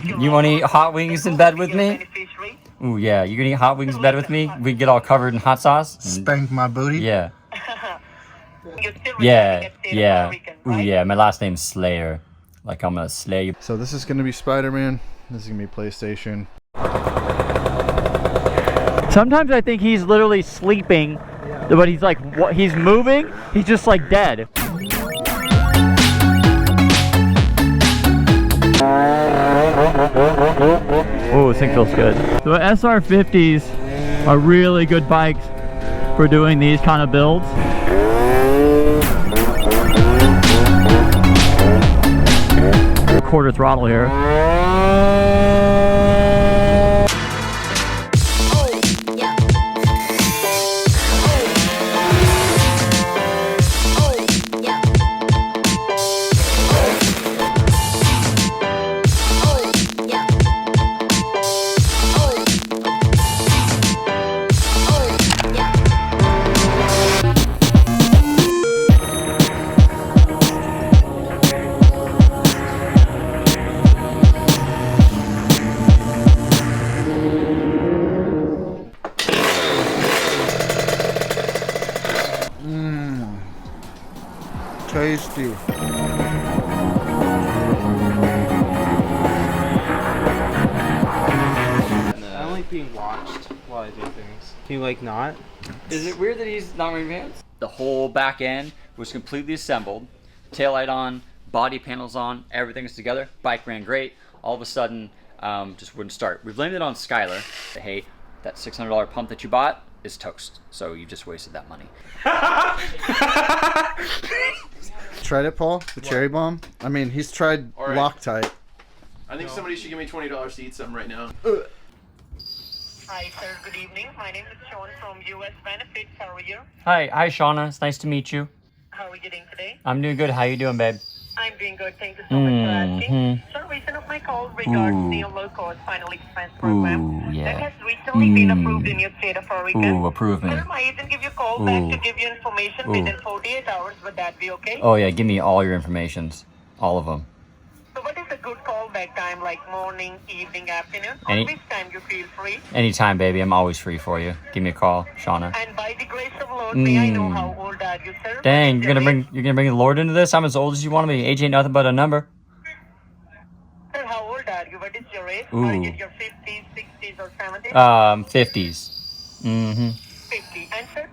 You want to eat hot wings in bed with me? Ooh, yeah. You gonna eat hot wings in bed with me? We get all covered in hot sauce? Spank my booty? Yeah. Yeah, yeah. Ooh, yeah. My last name's Slayer. Like I'm gonna slay you. So this is gonna be Spider-Man. This is gonna be PlayStation. Sometimes I think he's literally sleeping, but he's like, what? He's moving. He's just like dead. Oh, this thing feels good. So SR50's are really good bikes for doing these kind of builds. Quarter throttle here. Tasty. I don't like being watched while I do things. Can you like not? Is it weird that he's not wearing pants? The whole back end was completely assembled. Taillight on, body panels on, everything was together. Bike ran great. All of a sudden, just wouldn't start. We blamed it on Skylar. Hey, that $600 pump that you bought is toast. So you just wasted that money. Tried it, Paul? The cherry bomb? I mean, he's tried Loctite. I think somebody should give me $20 to eat something right now. Hi, sir. Good evening. My name is Sean from US Benefits. How are you? Hi, Shauna. It's nice to meet you. How are you doing today? I'm doing good. How you doing, babe? I'm doing good. Thank you so much for asking. So, reason of my call regards the low-cost final expense program that has recently been approved in your state of Oregon. Ooh, approve me. Sir, my agent give you a call back to give you information within 48 hours. Would that be okay? Oh yeah, give me all your informations. All of them. So, what is a good callback time, like morning, evening, afternoon? Any- On which time you feel free? Anytime, baby. I'm always free for you. Give me a call, Shauna. And by the grace of Lord, may I know how old are you, sir? Dang, What is you're gonna your age? bring the Lord into this? I'm as old as you want to be. Age ain't nothing but a number. Sir, how old are you? What is your age? Ooh. Are you in your 50s, 60s, or 70s? 50s. 50. And sir,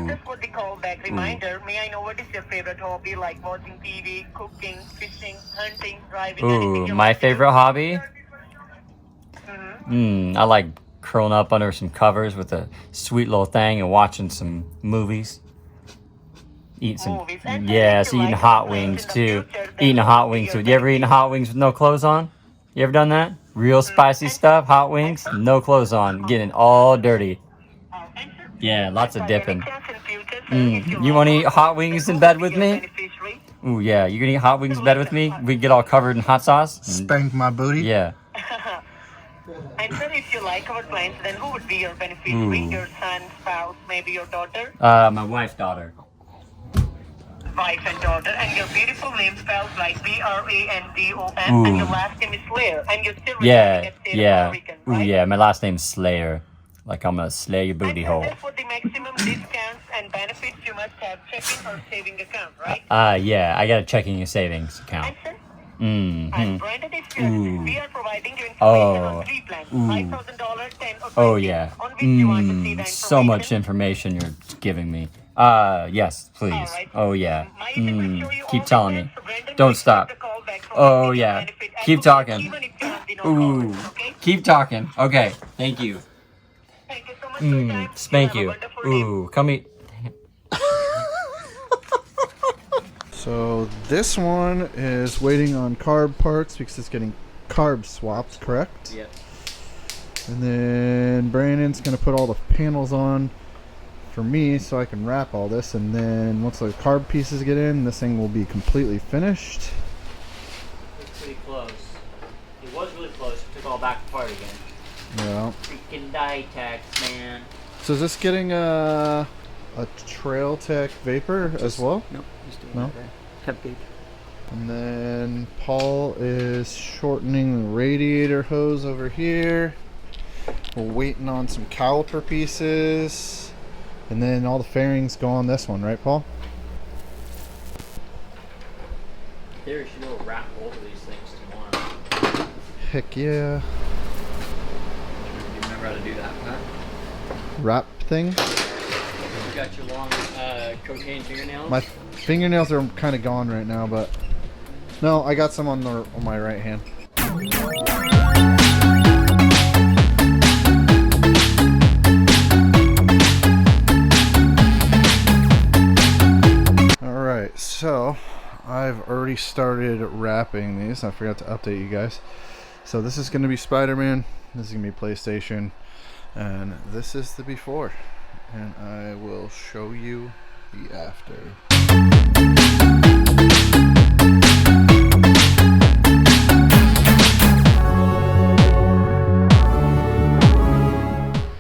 just for the callback reminder, may I know what is your favorite hobby, like watching TV, cooking, fishing, hunting, driving, anything Ooh, you my like to do? favorite hobby? I like curling up under some covers with a sweet little thing and watching some movies. Eat some, Movies. And yes, if you eating like hot to wings plan in too. the future, then Eating a what hot would be wings. your You ever eaten hot wings with no clothes on? You ever done that? Real spicy stuff, hot wings, no clothes on, getting all dirty. And sir, Yeah, lots of by any dipping. chance in future, sir, if You want to eat hot wings in bed with me? beneficiary? Ooh, yeah. You gonna eat hot wings in bed with me? We get all covered in hot sauce? Spank my booty? Yeah. And sir, if you like our clients, then who would be your beneficiary? Your son, spouse, maybe your daughter? My wife's daughter. Wife and daughter, and your beautiful name spells like Brandon, and your last name is Slayer, and you're still residing at state of Oregon, Ooh, right? yeah. My last name's Slayer. Like I'm gonna slay your booty And hole. sir, for the maximum discounts and benefits, you must have checking or saving account, right? Yeah. I got a checking and savings account. And sir, Mm-hmm. and Brandon, if we are providing you information Oh. on 3 plans, $5,000, 10 or 20, Oh yeah. on which you want to see the So much information. information you're giving me. Yes, please. Alright. Oh yeah. My agent will show you all Keep the telling me. plans, so Brandon, Don't make sure stop. the call back from Oh the yeah. benefit and Keep to talking. even if you have the no Ooh. callers, okay? Keep talking. Okay. Thank you. Thank you so much for your time. Spank have a you. wonderful day. Ooh. Come eat. So this one is waiting on carb parts because it's getting carb swapped, correct? Yep. And then Brandon's going to put all the panels on for me so I can wrap all this, and then once the carb pieces get in, this thing will be completely finished. It's pretty close. It was really close. It took all back apart again. Yeah. Freaking Ditech, man. So is this getting a Trail Tech Vapor as well? Nope. Just doing No? that there. Temp gauge. And then Paul is shortening the radiator hose over here. We're waiting on some caliper pieces. And then all the fairings go on this one, right, Paul? There, you should be able to wrap both of these things tomorrow. Heck yeah. You remember how to do that, huh? Wrap thing. You got your long cocaine fingernails? My fingernails are kind of gone right now, but no, I got some on my right hand. Alright, so I've already started wrapping these. I forgot to update you guys. So this is going to be Spider-Man, this is going to be PlayStation, and this is the before. And I will show you the after.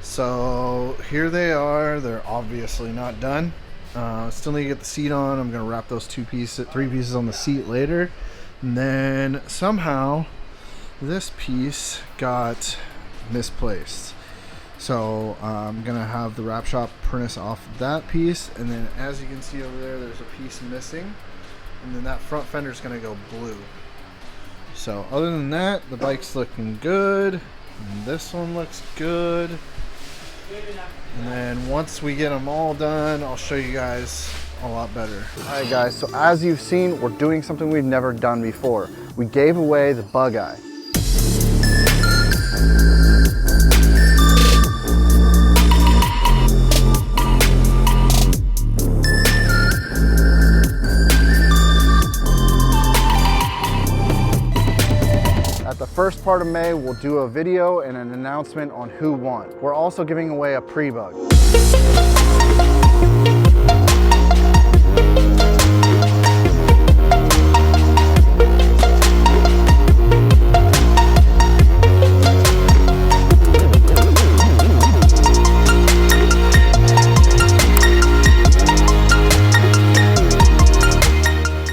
So here they are. They're obviously not done. Still need to get the seat on. I'm gonna wrap those three pieces on the seat later, and then somehow this piece got misplaced. So I'm gonna have the wrap shop print us off that piece, and then as you can see over there, there's a piece missing, and then that front fender is gonna go blue. So other than that, the bike's looking good, and this one looks good. And then once we get them all done, I'll show you guys a lot better. Alright guys, so as you've seen, we're doing something we've never done before. We gave away the bug eye. At the first part of May, we'll do a video and an announcement on who won. We're also giving away a pre-bug.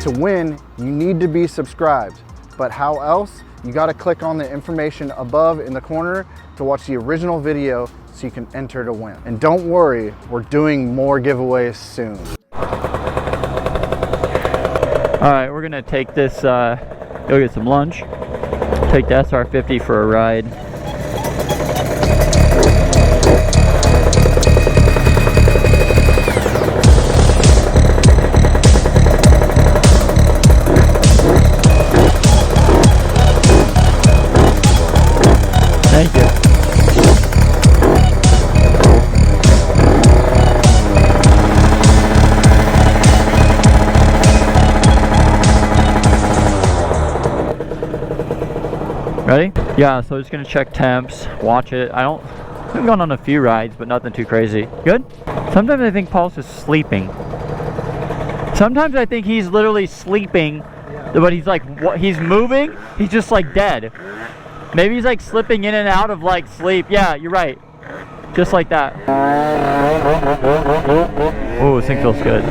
To win, you need to be subscribed. But how else? You gotta click on the information above in the corner to watch the original video so you can enter to win. And don't worry, we're doing more giveaways soon. All right, we're gonna take this, go get some lunch, take the SR50 for a ride. Thank you. Ready? Yeah, so just gonna check temps, watch it. I've gone on a few rides, but nothing too crazy. Good? Sometimes I think Paul's just sleeping. Sometimes I think he's literally sleeping, but he's like, what? He's moving, he's just like dead. Maybe he's like slipping in and out of like sleep. Yeah, you're right. Just like that. Oh, this thing feels good.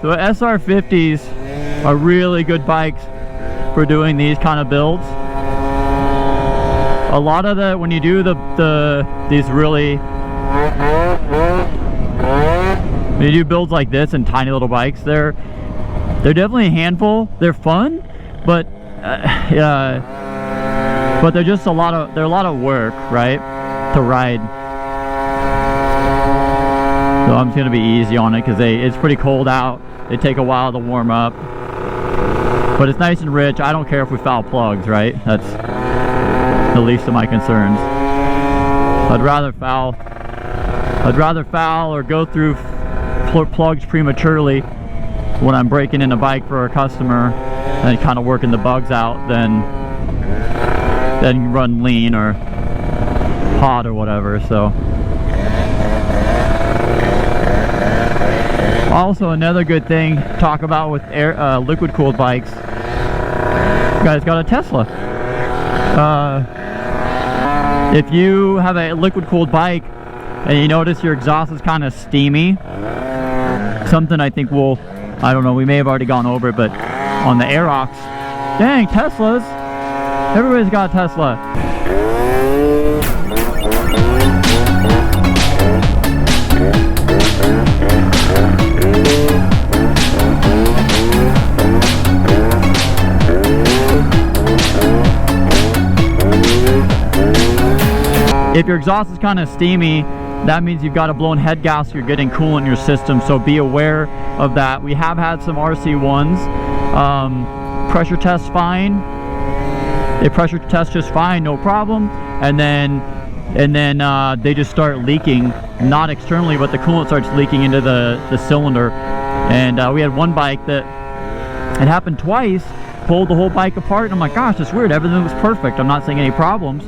So SR50's are really good bikes for doing these kind of builds. A lot of when you do these really, when you do builds like this and tiny little bikes, they're definitely a handful. They're fun, but but they're just a lot of work, right, to ride. So I'm just gonna be easy on it because it's pretty cold out. They take a while to warm up, but it's nice and rich. I don't care if we foul plugs, right? That's the least of my concerns. I'd rather foul or go through plugs prematurely when I'm breaking in a bike for a customer and kind of working the bugs out than run lean or hot or whatever. So also another good thing to talk about with liquid cooled bikes, you guys got a Tesla. If you have a liquid cooled bike and you notice your exhaust is kind of steamy, something I think we'll, I don't know, we may have already gone over it, but on the Aerox, dang, Teslas, everybody's got a Tesla. If your exhaust is kind of steamy, that means you've got a blown head gas, you're getting coolant in your system, so be aware of that. We have had some RC1s, pressure test fine, they pressure test just fine, no problem, and then they just start leaking, not externally, but the coolant starts leaking into the cylinder. And we had one bike that it happened twice, pulled the whole bike apart, and I'm like, gosh, it's weird, everything was perfect, I'm not seeing any problems.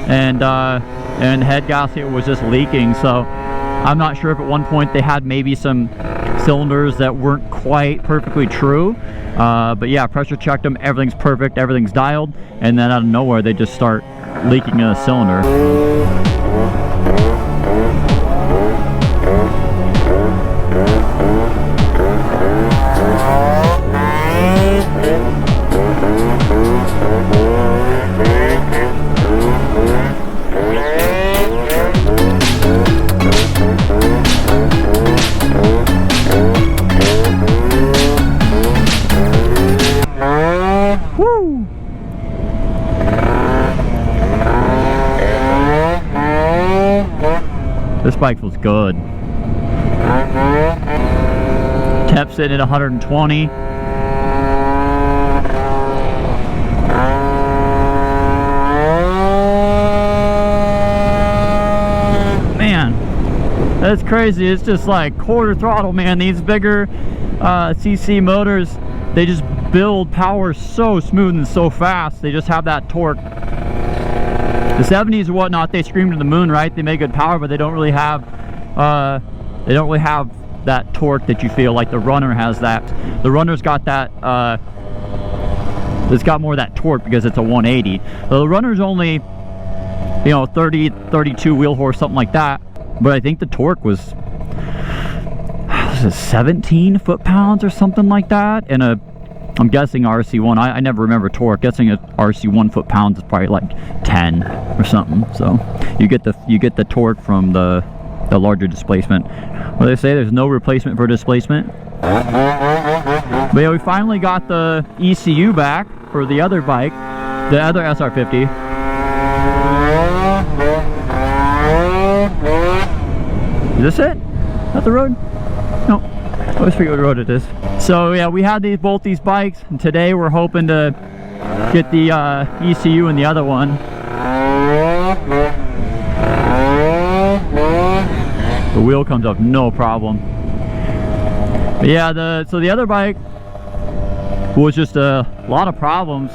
And head gasket was just leaking, so I'm not sure if at one point they had maybe some cylinders that weren't quite perfectly true, but yeah, pressure checked them, everything's perfect, everything's dialed, and then out of nowhere they just start leaking in a cylinder. This bike feels good. Temp sitting at 120. Man, that's crazy. It's just like quarter throttle, man. These bigger CC motors, they just build power so smooth and so fast. They just have that torque. The 70s or whatnot, they scream to the moon, right? They make good power, but they don't really have that torque that you feel like the Runner has. That the Runner's got that. It's got more of that torque because it's a 180. So the Runner's only, you know, 30, 32 wheel horse, something like that. But I think the torque was 17 foot-pounds or something like that, and I'm guessing RC1. I never remember torque. Guessing a RC1 foot-pounds is probably like 10 or something. So you get the torque from the larger displacement. Well, they say there's no replacement for displacement. But yeah, we finally got the ECU back for the other bike, the other SR50. Is this it? Is that the road? No. I always forget what road it is. So yeah, we had both these bikes, and today we're hoping to get the ECU in the other one. The wheel comes up no problem. But yeah, so the other bike was just a lot of problems.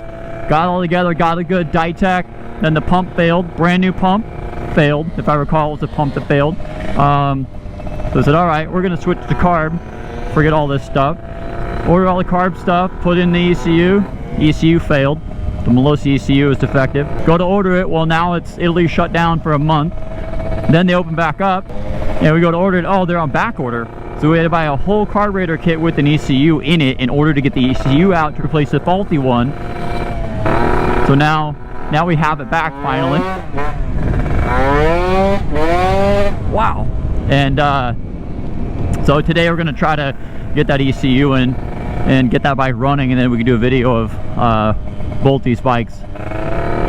Got all together, got a good Ditech, then the pump failed. Brand new pump failed. If I recall, it was a pump that failed. So I said, all right, we're gonna switch to carb. Forget all this stuff. Ordered all the carb stuff, put in the ECU. ECU failed. The Malossi ECU is defective. Go to order it. Well, now Italy shut down for a month. Then they open back up, and we go to order it. Oh, they're on back order. So we had to buy a whole carburetor kit with an ECU in it in order to get the ECU out to replace the faulty one. So now we have it back finally. Wow. And so today we're gonna try to get that ECU in and get that bike running, and then we can do a video of both these bikes.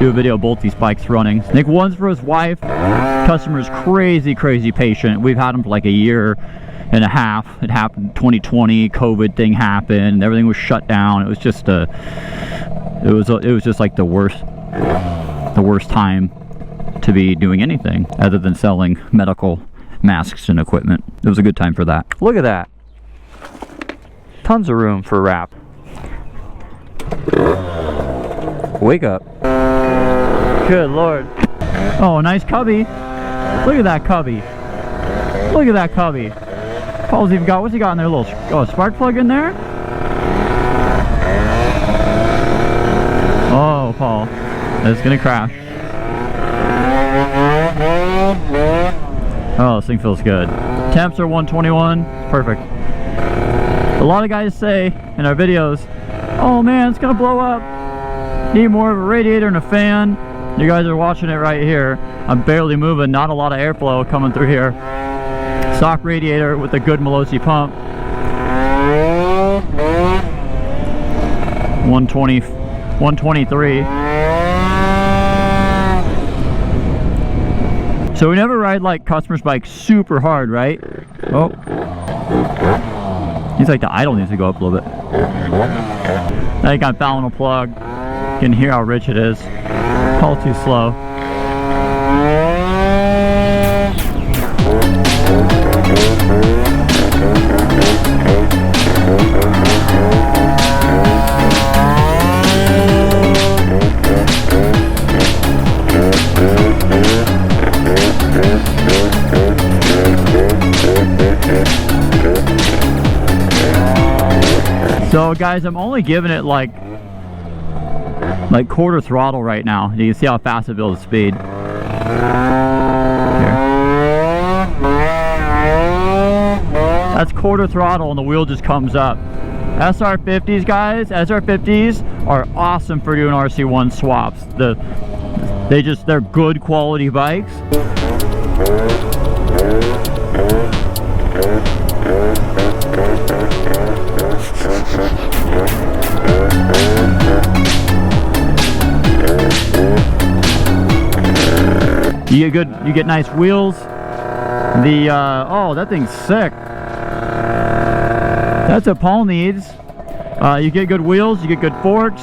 Do a video of both these bikes running. I think one's for his wife. Customer's crazy patient. We've had him for like a year and a half. It happened 2020, COVID thing happened, everything was shut down. It was just it was just like the worst time to be doing anything other than selling medical masks and equipment. It was a good time for that. Look at that. Tons of room for wrap. Wake up. Good Lord. Oh, nice cubby. Look at that cubby. Look at that cubby. Paul's even got, what's he got in there? A little spark plug in there? Oh, Paul. That's gonna crash. Oh, this thing feels good. Temps are 121. Perfect. A lot of guys say in our videos, oh man, it's gonna blow up. Need more of a radiator and a fan. You guys are watching it right here. I'm barely moving, not a lot of airflow coming through here. Stock radiator with a good Malossi pump. 120, 123. So we never ride like customers' bikes super hard, right? Oh. Seems like the idle needs to go up a little bit. I think I'm fouling a plug. You can hear how rich it is. All too slow. So guys, I'm only giving it like quarter throttle right now. You can see how fast it builds speed. Here. That's quarter throttle and the wheel just comes up. SR50's guys, SR50's are awesome for doing RC1 swaps. They're good quality bikes. You get nice wheels. Oh, that thing's sick. That's what Paul needs. You get good wheels, you get good forks,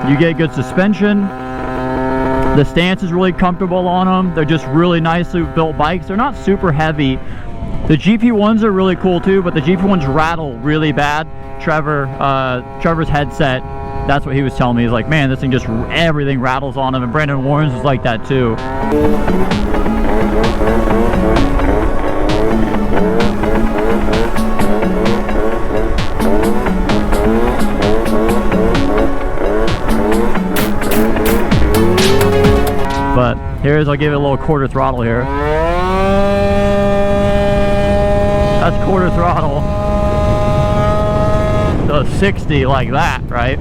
you get good suspension. The stance is really comfortable on them. They're just really nicely built bikes. They're not super heavy. The GP1s are really cool too, but the GP1s rattle really bad. Trevor's headset, that's what he was telling me. He's like, man, this thing just, everything rattles on him, and Brandon Warren's is like that too. But here's, I'll give it a little quarter throttle here. That's quarter throttle. So 60 like that, right?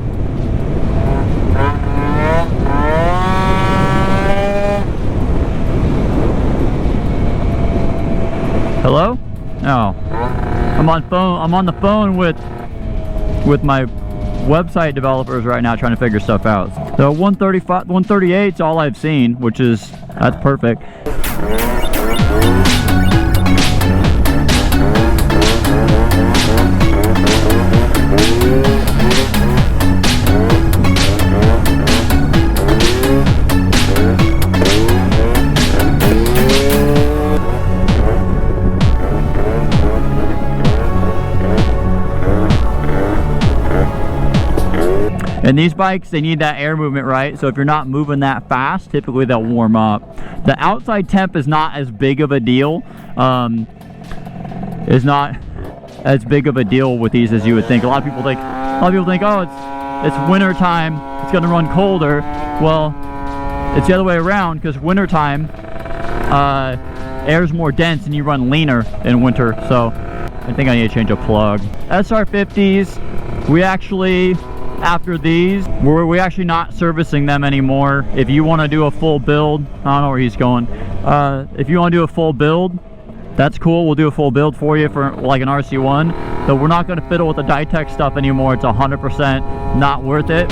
Hello? No. I'm on the phone with my website developers right now trying to figure stuff out. So 135, 138 is all I've seen, that's perfect. And these bikes, they need that air movement, right? So if you're not moving that fast, typically they'll warm up. The outside temp is not as big of a deal. Is not as big of a deal with these as you would think. A lot of people think, oh, it's winter time, it's gonna run colder. Well, it's the other way around, because winter time, air's more dense and you run leaner in winter. So I think I need to change a plug. SR50's, we actually, after these, we're actually not servicing them anymore. If you want to do a full build, I don't know where he's going. If you want to do a full build, that's cool. We'll do a full build for you for like an RC1. But we're not going to fiddle with the Ditech stuff anymore. It's 100% not worth it.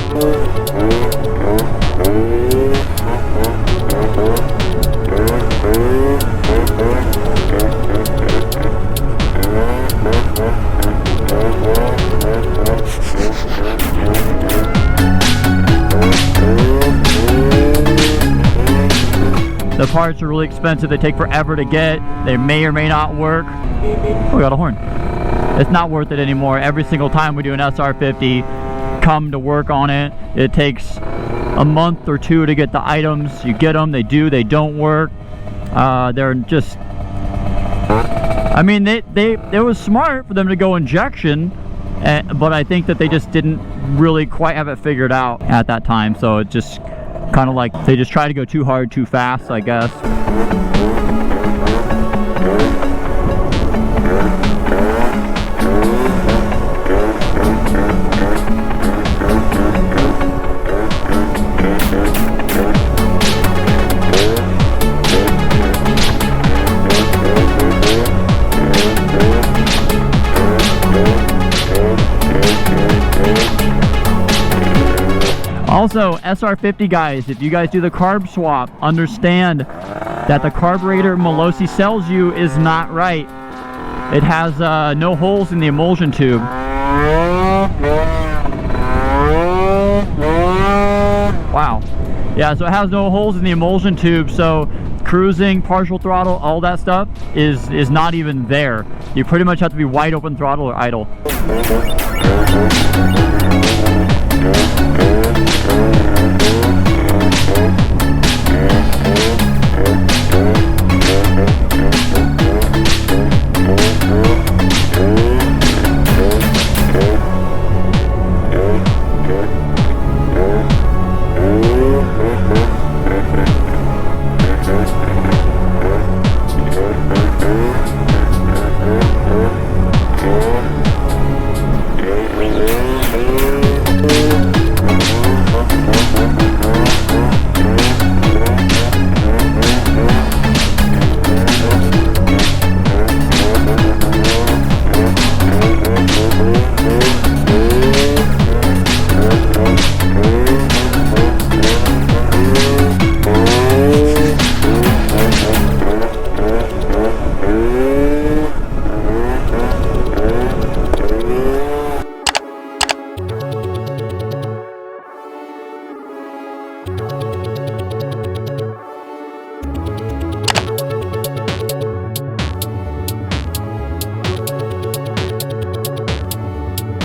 The parts are really expensive. They take forever to get. They may or may not work. Oh, we got a horn. It's not worth it anymore. Every single time we do an SR50, come to work on it, it takes a month or two to get the items. You get them, they don't work. They're just, I mean, it was smart for them to go injection, but I think that they just didn't really quite have it figured out at that time. So it just kind of like they just try to go too hard too fast, I guess. Also, SR50 guys, if you guys do the carb swap, understand that the carburetor Malossi sells you is not right. It has no holes in the emulsion tube. Wow. Yeah, so it has no holes in the emulsion tube, so cruising, partial throttle, all that stuff is not even there. You pretty much have to be wide open throttle or idle.